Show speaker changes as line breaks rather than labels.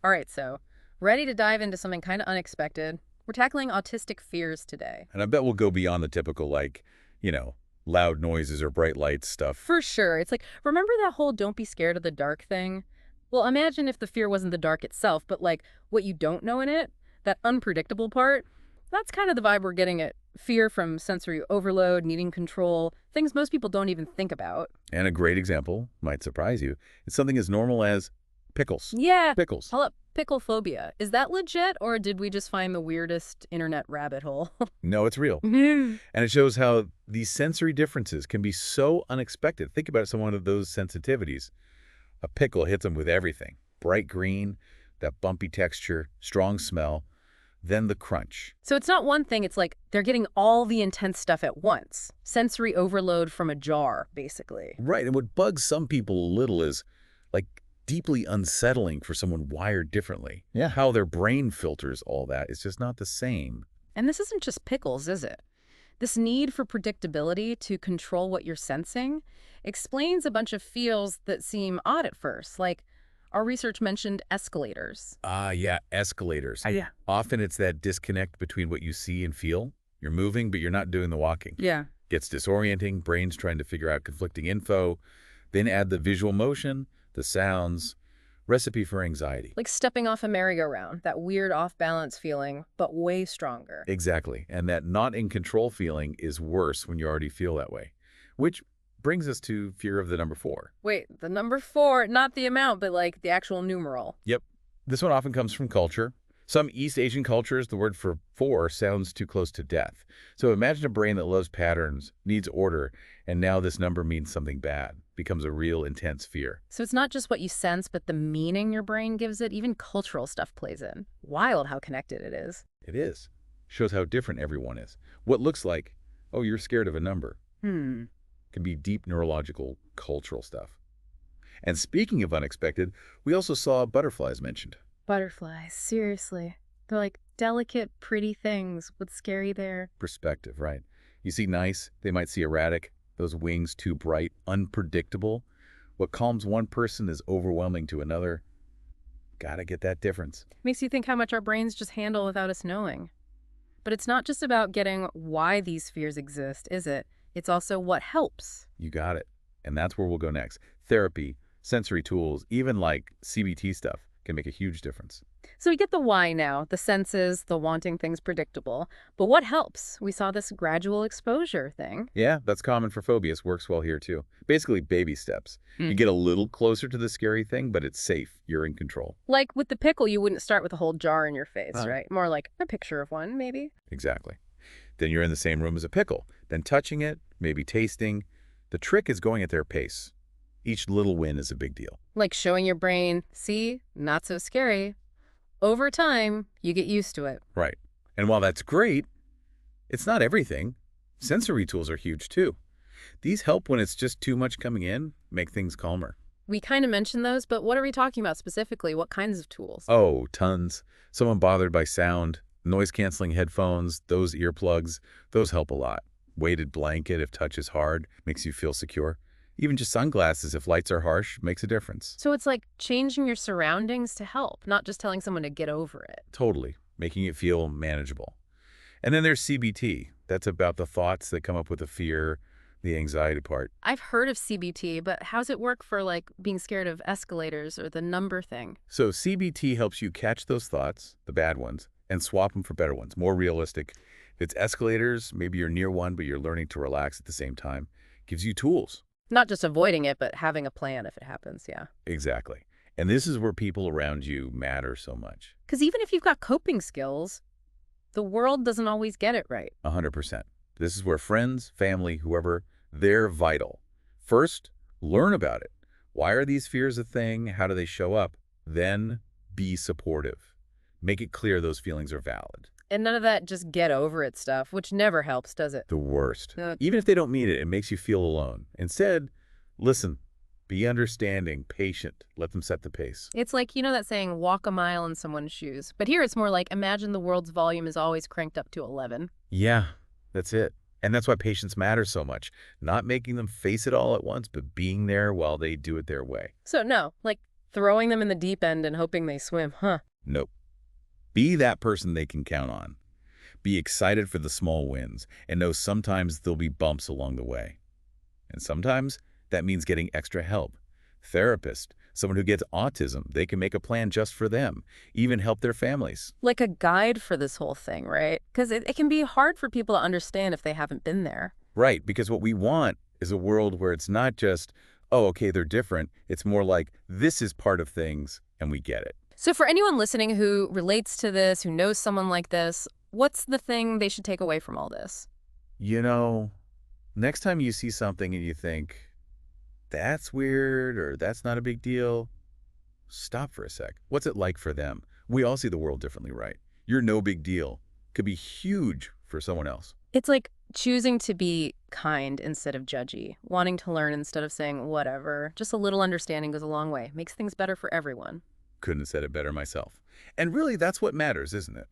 All right, so ready to dive into something kind of unexpected. We're tackling autistic fears today.
And I bet we'll go beyond the typical, like, you know, loud noises or bright lights stuff.
For sure. It's like, remember that whole don't be scared of the dark thing? Well, imagine if the fear wasn't the dark itself, but like what you don't know in it, that unpredictable part. That's kind of the vibe we're getting at. Fear from sensory overload, needing control, things most people don't even think about.
And a great example, might surprise you, is something as normal as pickles.
Yeah.
Pickles.
Hold up, pickle phobia. Is that legit, or did we just find the weirdest internet rabbit hole?
No, it's real.
Mhm.
And it shows how these sensory differences can be so unexpected. Think about someone of those sensitivities. A pickle hits them with everything. Bright green, that bumpy texture, strong smell, then the crunch.
So it's not one thing, it's like they're getting all the intense stuff at once. Sensory overload from a jar, basically.
Right, and what bugs some people a little is, like, deeply unsettling for someone wired differently.
Yeah.
How their brain filters all that is just not the same.
And this isn't just pickles, is it? This need for predictability to control what you're sensing explains a bunch of feels that seem odd at first, like our research mentioned escalators.
Ah, yeah, escalators.
Yeah.
Often it's that disconnect between what you see and feel. You're moving, but you're not doing the walking.
Yeah.
Gets disorienting, brain's trying to figure out conflicting info. Then add the visual motion, the sounds, recipe for anxiety.
Like stepping off a merry-go-round, that weird off-balance feeling, but way stronger.
Exactly, and that not in control feeling is worse when you already feel that way. Which brings us to fear of the number 4.
Wait, the number 4, not the amount, but like the actual numeral.
Yep. This one often comes from culture. Some East Asian cultures, the word for 4 sounds too close to death. So imagine a brain that loves patterns, needs order, and now this number means something bad, becomes a real intense fear.
So it's not just what you sense, but the meaning your brain gives it. Even cultural stuff plays in. Wild how connected it is.
It is. Shows how different everyone is. What looks like, oh, you're scared of a number, can be deep neurological, cultural stuff. And speaking of unexpected, we also saw butterflies mentioned.
Butterflies, seriously. They're like delicate, pretty things with scary there.
Perspective, right? You see nice, they might see erratic, those wings too bright, unpredictable. What calms one person is overwhelming to another. Gotta get that difference.
Makes you think how much our brains just handle without us knowing. But it's not just about getting why these fears exist, is it? It's also what helps.
You got it. And that's where we'll go next. Therapy, sensory tools, even like CBT stuff can make a huge difference.
So we get the why now, the senses, the wanting things predictable. But what helps? We saw this gradual exposure thing.
Yeah, that's common for phobias. Works well here too. Basically baby steps. You get a little closer to the scary thing, but it's safe. You're in control.
Like with the pickle, you wouldn't start with a whole jar in your face,
Right.
right? More like a picture of one, maybe.
Exactly. Then you're in the same room as a pickle. Then touching it, maybe tasting. The trick is going at their pace. Each little win is a big deal.
Like showing your brain, see, not so scary. Over time, you get used to it.
Right. And while that's great, it's not everything. Sensory tools are huge too. These help when it's just too much coming in, make things calmer.
We kind of mentioned those, but what are we talking about specifically? What kinds of tools?
Oh, tons. Someone bothered by sound, noise-canceling headphones, those earplugs, those help a lot. Weighted blanket if touch is hard, makes you feel secure. Even just sunglasses if lights are harsh, makes a difference.
So it's like changing your surroundings to help, not just telling someone to get over it.
Totally, making it feel manageable. And then there's CBT. That's about the thoughts that come up with the fear, the anxiety part.
I've heard of CBT, but how's it work for like being scared of escalators or the number thing?
So CBT helps you catch those thoughts, the bad ones, and swap them for better ones, more realistic. If it's escalators, maybe you're near one, but you're learning to relax at the same time. Gives you tools.
Not just avoiding it, but having a plan if it happens, yeah.
Exactly. And this is where people around you matter so much.
Because even if you've got coping skills, the world doesn't always get it right.
100%. This is where friends, family, whoever, they're vital. First, learn about it. Why are these fears a thing? How do they show up? Then, be supportive. Make it clear those feelings are valid.
And none of that just get over it stuff, which never helps, does it?
The worst.
Uh,
Even if they don't mean it, it makes you feel alone. Instead, listen, be understanding, patient, let them set the pace.
It's like, you know that saying, walk a mile in someone's shoes. But here it's more like, imagine the world's volume is always cranked up to 11.
Yeah, that's it. And that's why patience matters so much. Not making them face it all at once, but being there while they do it their way.
So no, like, Throwing them in the deep end and hoping they swim, huh?
Nope. Be that person they can count on. Be excited for the small wins and know sometimes there'll be bumps along the way. And sometimes that means getting extra help. Therapist, someone who gets autism, they can make a plan just for them, even help their families.
Like a guide for this whole thing, right? Because it can be hard for people to understand if they haven't been there.
Right, because what we want is a world where it's not just, oh, okay, they're different. It's more like, this is part of things, and we get it.
So for anyone listening who relates to this, who knows someone like this, what's the thing they should take away from all this?
You know, next time you see something and you think, that's weird or that's not a big deal, stop for a sec. What's it like for them? We all see the world differently, right? You're no big deal could be huge for someone else.
It's like choosing to be kind instead of judgy, wanting to learn instead of saying whatever. Just a little understanding goes a long way, makes things better for everyone.
Couldn't have said it better myself. And really, that's what matters, isn't it?